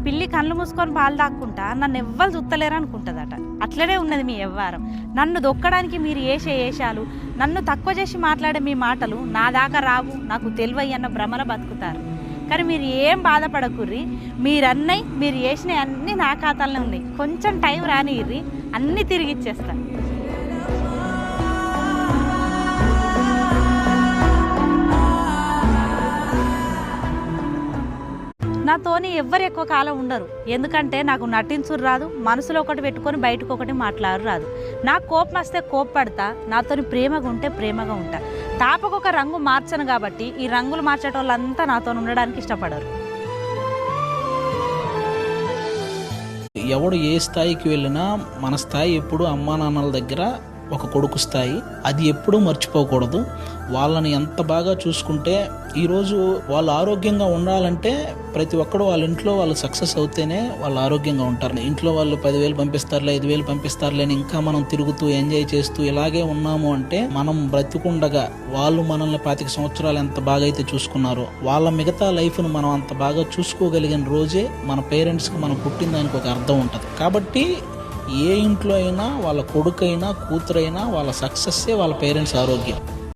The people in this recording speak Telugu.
పిల్లి కళ్ళు మూసుకొని పాలు తాక్కుంటా నన్ను ఎవ్వరు చూస్తలేరు అనుకుంటుందట. అట్లనే ఉన్నది మీ వ్యవహారం. నన్ను దొక్కడానికి మీరు వేసే వేషాలు, నన్ను తక్కువ చేసి మాట్లాడే మీ మాటలు నా దాకా రావు, నాకు తెలివయ్యి అన్న భ్రమల బతుకుతారు. కానీ మీరు ఏం బాధపడకుర్రి, మీరు వేసినవి అన్నీ నా ఖాతాలోనే ఉన్నాయి. కొంచెం టైం రానిర్రి, అన్నీ తిరిగి ఇచ్చేస్తాను. నాతోని ఎవ్వరు ఎక్కువ కాలం ఉండరు, ఎందుకంటే నాకు నటించురు రాదు, మనసులో ఒకటి పెట్టుకొని బయటకు ఒకటి మాట్లాడు రాదు. నాకు కోపం వస్తే కోప్పడతా, నాతోని ప్రేమగా ఉంటే ప్రేమగా ఉంటా. తాపకొక రంగు మార్చను కాబట్టి ఈ రంగులు మార్చేట వాళ్ళంతా నాతో ఉండడానికి ఇష్టపడరు. ఎవడు ఏ స్థాయికి వెళ్ళినా మన స్థాయి ఎప్పుడు అమ్మా నాన్నల దగ్గర ఒక కొడుకు స్థాయి, అది ఎప్పుడూ మర్చిపోకూడదు. వాళ్ళని ఎంత బాగా చూసుకుంటే, ఈరోజు వాళ్ళు ఆరోగ్యంగా ఉండాలంటే ప్రతి ఒక్కడు వాళ్ళ ఇంట్లో వాళ్ళు సక్సెస్ అవుతేనే వాళ్ళు ఆరోగ్యంగా ఉంటారు. ఇంట్లో వాళ్ళు 10,000 పంపిస్తారులే, 5,000 పంపిస్తారులే అని ఇంకా మనం తిరుగుతూ ఎంజాయ్ చేస్తూ ఇలాగే ఉన్నాము అంటే, మనం బ్రతికుండగా వాళ్ళు మనల్ని 25 సంవత్సరాలు ఎంత బాగా అయితే చూసుకున్నారో, వాళ్ళ మిగతా లైఫ్ను మనం అంత బాగా చూసుకోగలిగిన రోజే మన పేరెంట్స్కి మనం పుట్టిన దానికి ఒక అర్థం ఉంటుంది. కాబట్టి ఏ ఇంట్లో అయినా వాళ్ళ కొడుకైనా కూతురైనా వాళ్ళ సక్సెస్సే వాళ్ళ పేరెంట్స్ ఆరోగ్యం.